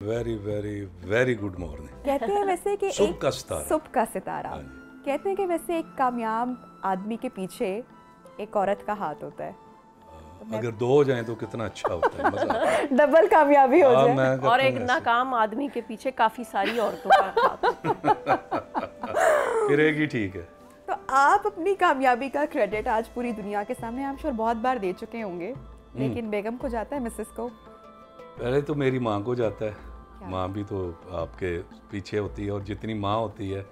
Very very very good morning. कहते हैं वैसे कि सुबह का सितारा, सुबह का सितारा। कहते हैं कि वैसे एक कामयाब आदमी के पीछे एक औरत का हाथ होता है। अगर दो हो जाएं तो कितना अच्छा होता है, मजा डबल कामयाबी हो जाए। और एक नाकाम आदमी के पीछे काफी सारी औरतों का हाथ फिर एक ही ठीक है। तो आप अपनी कामयाबी का क्रेडिट आज पूरी दुनिया के सामने आई एम श्योर बहुत बार दे चुके होंगे, लेकिन बेगम को जाता है, मिसेस को? पहले तो मेरी माँ को जाता है। माँ भी तो आपके पीछे होती है, और जितनी माँ होती है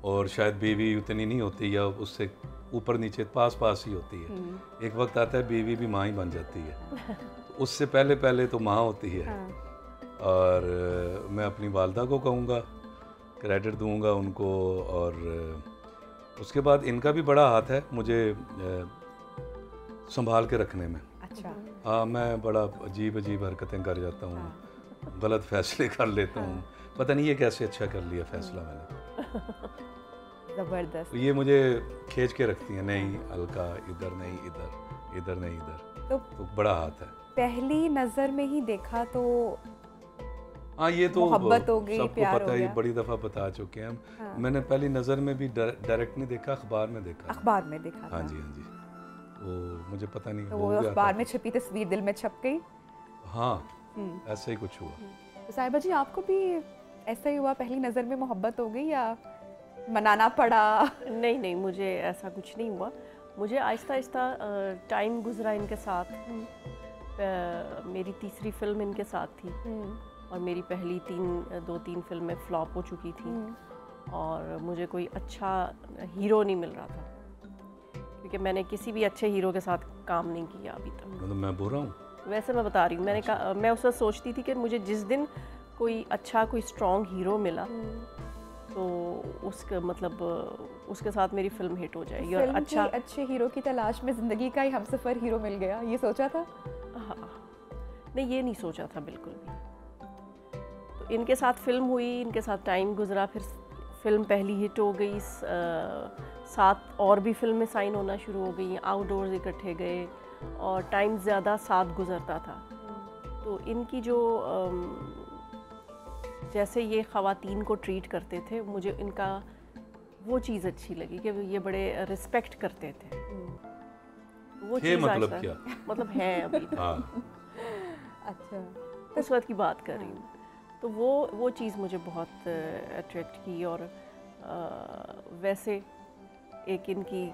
और शायद बीवी उतनी नहीं होती, या उससे ऊपर नीचे पास पास ही होती है। एक वक्त आता है बीवी भी माँ ही बन जाती है। उससे पहले पहले तो माँ होती है। और मैं अपनी वालदा को कहूँगा, क्रेडिट दूँगा उनको। और उसके बाद इनका भी बड़ा हाथ है मुझे संभाल के रखने में। अच्छा। हाँ, मैं बड़ा अजीब अजीब हरकतें कर जाता हूँ, गलत फैसले कर लेता हूँ। पता नहीं ये कैसे अच्छा कर लिया फैसला मैंने। जबरदस्त। तो ये मुझे खींच के रखती है, नहीं अलका, इधर नहीं इधर, इधर नहीं इधर। तो बड़ा हाथ है। पहली नजर में ही देखा तो हाँ, ये तो मोहब्बत हो गई, सबको प्यार पता हो है, ये गया। बड़ी दफ़ा बता चुके हैं हम। मैंने पहली नज़र में भी डायरेक्ट नहीं देखा, अखबार में देखा। अखबार में देखा हाँ था। जी, हाँ जी। तो मुझे पता नहीं तो हो वो गया अखबार था। में छपी तस्वीर दिल में छप गई। हाँ, ऐसा ही कुछ हुआ। तो साहिबा जी, आपको भी ऐसा ही हुआ, पहली नजर में मोहब्बत हो गई या मनाना पड़ा? नहीं नहीं, मुझे ऐसा कुछ नहीं हुआ। मुझे आहिस्ता आहिस्ता टाइम गुजरा इनके साथ। मेरी तीसरी फिल्म इनके साथ थी, और मेरी पहली दो तीन फिल्में फ्लॉप हो चुकी थी, और मुझे कोई अच्छा हीरो नहीं मिल रहा था, क्योंकि मैंने किसी भी अच्छे हीरो के साथ काम नहीं किया अभी तक। मतलब मैं बोल रहा हूँ, वैसे मैं बता रही हूँ, मैं उस वक्त सोचती थी कि मुझे जिस दिन कोई अच्छा, कोई स्ट्रॉन्ग हीरो मिला तो उसका मतलब उसके साथ मेरी फिल्म हिट हो जाएगी। और अच्छे हीरो की तलाश में जिंदगी का ही हमसफर हीरो मिल गया, ये सोचा था? हाँ, नहीं ये नहीं सोचा था बिल्कुल भी। तो इनके साथ फिल्म हुई, इनके साथ टाइम गुजरा, फिर फिल्म पहली हिट हो गई, 7 और भी फिल्में साइन होना शुरू हो गई, आउटडोर्स इकट्ठे गए, और टाइम ज़्यादा साथ गुजरता था। तो इनकी जो जैसे ये ख़वातीन को ट्रीट करते थे, मुझे इनका वो चीज़ अच्छी लगी कि ये बड़े रिस्पेक्ट करते थे। वो चीज़ मतलब क्या? मतलब है अभी तक। हाँ। अच्छा, उस वक्त की बात कर रही हूँ। तो वो चीज़ मुझे बहुत अट्रैक्ट की। और वैसे एक इनकी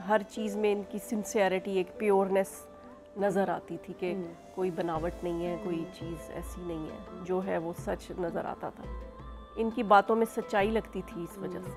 हर चीज़ में इनकी सिंसियरिटी, एक प्योरनेस नज़र आती थी कि कोई बनावट नहीं है, कोई चीज़ ऐसी नहीं है, जो है वो सच नज़र आता था। इनकी बातों में सच्चाई लगती थी इस वजह से।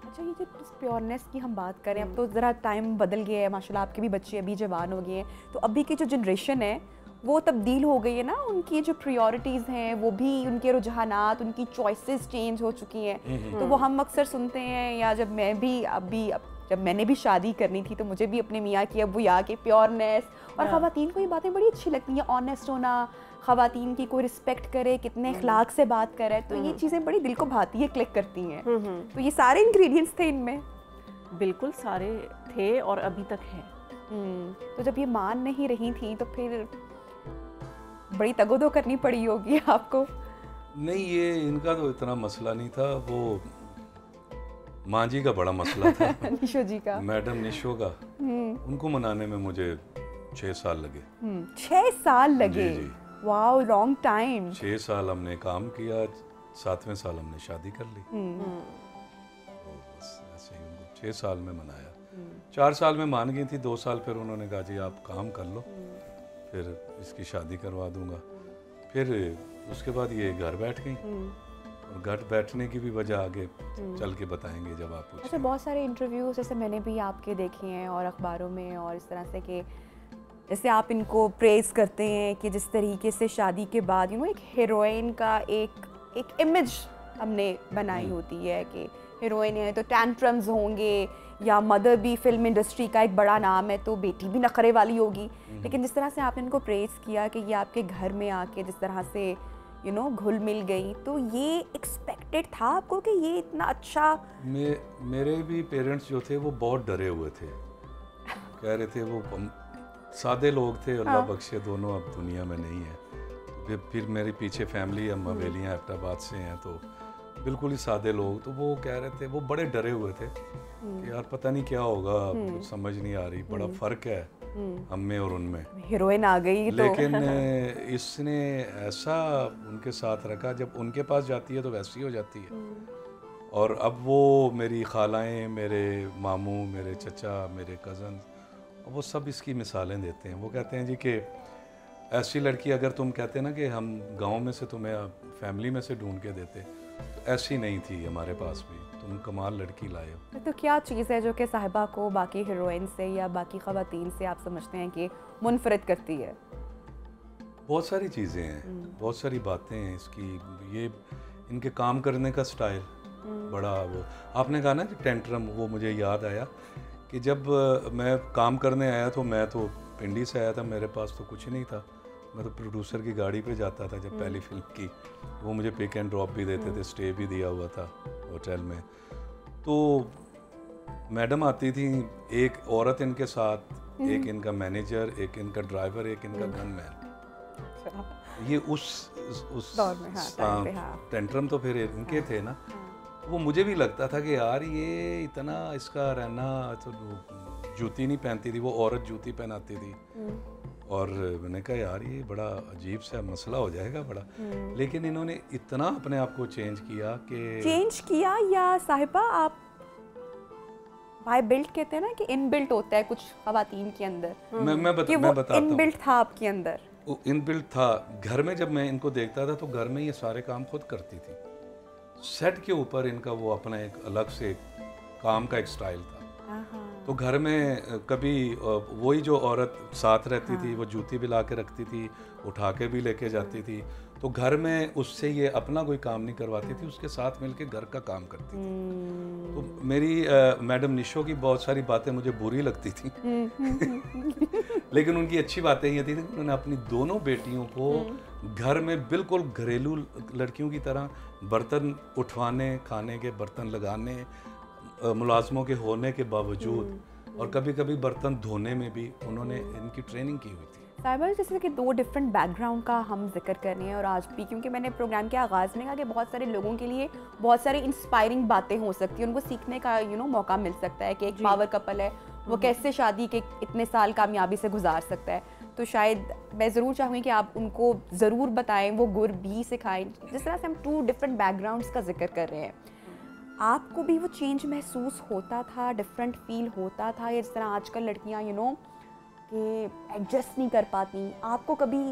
अच्छा, ये जो प्योरनेस की हम बात करें, अब तो ज़रा टाइम बदल गया है, माशाल्लाह आपके भी बच्चे अभी जवान हो गए हैं, तो अभी की जो जनरेशन है वो तब्दील हो गई है ना, उनकी जो प्रायोरिटीज़ हैं वो भी, उनके रुझानात, उनकी चॉइसेस चेंज हो चुकी हैं। तो वो हम अक्सर सुनते हैं, या जब मैं भी जब मैंने भी शादी करनी थी तो मुझे भी अपने मियाँ की, अबू या के प्योरनेस, और ख़वातीन को ये बातें बड़ी अच्छी लगती हैं, ऑनेस्ट होना, ख़वातीन की कोई रिस्पेक्ट करे, कितने अखलाक से बात करे, तो ये चीज़ें बड़ी दिल को भाती है, क्लिक करती हैं। तो ये सारे इंग्रेडिएंट्स थे इनमें? बिल्कुल सारे थे, और अभी तक हैं। तो जब ये मान नहीं रही थी तो फिर बड़ी तगोदो करनी पड़ी होगी आपको? नहीं, ये इनका तो इतना मसला नहीं था, वो माँ जी का बड़ा मसला था। निशो जी का, मैडम निशो का। उनको मनाने में मुझे 6 साल लगे। 6 साल लगे? जी, जी। Wow, long time. 6 साल हमने काम किया, 7वें साल हमने शादी कर ली। तो बस ऐसे ही उनको 6 साल में मनाया। 4 साल में मान गई थी, 2 साल फिर उन्होंने कहा जी आप काम कर लो, फिर इसकी शादी करवा दूंगा। फिर उसके बाद ये घर बैठ गई, और घर बैठने की भी वजह आगे चल के बताएंगे जब आप पूछेंगे। अच्छा, बहुत सारे इंटरव्यूज जैसे मैंने भी आपके देखे हैं और अखबारों में, और इस तरह से कि जैसे आप इनको प्रेज़ करते हैं कि जिस तरीके से शादी के बाद एक हीरोइन का एक इमेज हमने बनाई होती है कि हीरोइन है तो टैंट्रम्स होंगे, या मदर भी फिल्म इंडस्ट्री का एक बड़ा नाम है तो बेटी भी नखरे वाली होगी। लेकिन जिस तरह से आपने इनको प्रेज़ किया कि ये आपके घर में आके जिस तरह से घुल मिल गई, तो ये एक्सपेक्टेड था आपको कि ये इतना अच्छा? मेरे भी पेरेंट्स जो थे वो बहुत डरे हुए थे, कह रहे थे वो सादे लोग थे, अल्लाह बख्शे, दोनों अब दुनिया में नहीं है। फिर मेरे पीछे फैमिली, हम हवेलियाँ एबटाबाद से हैं, तो बिल्कुल ही सादे लोग, तो वो कह रहे थे, वो बड़े डरे हुए थे कि यार पता नहीं क्या होगा, कुछ समझ नहीं आ रही, बड़ा फ़र्क है हम में और उनमें। हीरोइन आ गई तो लेकिन इसने ऐसा उनके साथ रखा, जब उनके पास जाती है तो वैसी हो जाती है। और अब वो मेरी खालाएँ, मेरे मामू, मेरे चचा, मेरे कज़न, वो सब इसकी मिसालें देते हैं। वो कहते हैं जी कि ऐसी लड़की अगर तुम कहते ना कि हम गांव में से तुम्हें फैमिली में से ढूंढ के देते, तो ऐसी नहीं थी हमारे पास भी, तुम कमाल लड़की लाए हो। तो क्या चीज़ है जो कि साहिबा को बाकी हीरोइन से या बाकी ख़वातीन से आप समझते हैं कि मुनफरद करती है? बहुत सारी चीज़ें हैं, बहुत सारी बातें हैं इसकी। ये इनके काम करने का स्टाइल बड़ा, वो आपने कहा ना कि टेंट्रम, वो मुझे याद आया कि जब मैं काम करने आया तो मैं तो पिंडी से आया था, मेरे पास तो कुछ नहीं था, मैं तो प्रोड्यूसर की गाड़ी पे जाता था जब पहली फिल्म की, वो मुझे पिक एंड ड्रॉप भी देते थे, स्टे भी दिया हुआ था होटल में। तो मैडम आती थी, एक औरत इनके साथ, एक इनका मैनेजर, एक इनका ड्राइवर, एक इनका गनमैन। ये उस दौर में, टाइम पे, टेंट्रम तो फिर इनके थे ना। वो मुझे भी लगता था कि यार ये इतना इसका रहना, तो जूती नहीं पहनती थी वो औरत, जूती पहनाती थी, और मैंने कहा यार ये बड़ा अजीब सा मसला हो जाएगा बड़ा। लेकिन इन्होंने इतना अपने आप को चेंज किया या साहिबा आप बाय बिल्ट कहते हैं ना कि इनबिल्ट होता है कुछ ख़वातीन के अंदर, मैं बताता हूँ। इनबिल्ट था आपके अंदर? इनबिल्ट था। घर में जब मैं इनको देखता था तो घर में ये सारे काम खुद करती थी। सेट के ऊपर इनका वो अपना एक अलग से काम का एक स्टाइल था। तो घर में कभी वही जो औरत साथ रहती थी, वो जूती भी ला के रखती थी, उठा के भी लेके जाती थी, तो घर में उससे ये अपना कोई काम नहीं करवाती थी, उसके साथ मिलके घर का काम करती थी। तो मेरी मैडम निशो की बहुत सारी बातें मुझे बुरी लगती थी लेकिन उनकी अच्छी बातें ये थी कि उन्होंने अपनी दोनों बेटियों को घर में बिल्कुल घरेलू लड़कियों की तरह बर्तन उठवाने, खाने के बर्तन लगाने, मुलाजमों के होने के बावजूद, और कभी कभी बर्तन धोने में भी उन्होंने इनकी ट्रेनिंग की हुई थी। साहिबा, जैसे कि 2 डिफरेंट बैकग्राउंड का हम जिक्र कर रहे हैं, और आज भी क्योंकि मैंने प्रोग्राम के आगाज़ में कहा कि बहुत सारे लोगों के लिए बहुत सारी इंस्पायरिंग बातें हो सकती हैं, उनको सीखने का मौका मिल सकता है कि एक पावर कपल है वो कैसे शादी के इतने साल कामयाबी से गुजार सकता है। तो शायद मैं ज़रूर चाहूँगी कि आप उनको ज़रूर बताएं, वो गुर भी सिखाएं। जिस तरह से हम 2 डिफरेंट बैकग्राउंड्स का जिक्र कर रहे हैं, आपको भी वो चेंज महसूस होता था, डिफरेंट फील होता था, या जिस तरह आजकल लड़कियाँ कि एडजस्ट नहीं कर पाती, आपको कभी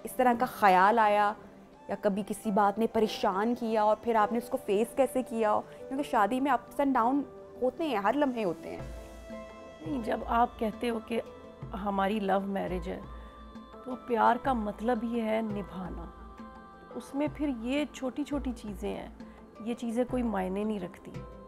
इस तरह का ख़याल आया या कभी किसी बात ने परेशान किया और फिर आपने उसको फेस कैसे किया? क्योंकि शादी में अप्स एंड डाउन होते हैं, हर लम्हे होते हैं। नहीं, जब आप कहते हो कि हमारी लव मैरिज है, तो प्यार का मतलब ही है निभाना। उसमें फिर ये छोटी छोटी चीज़ें हैं, ये चीज़ें कोई मायने नहीं रखती।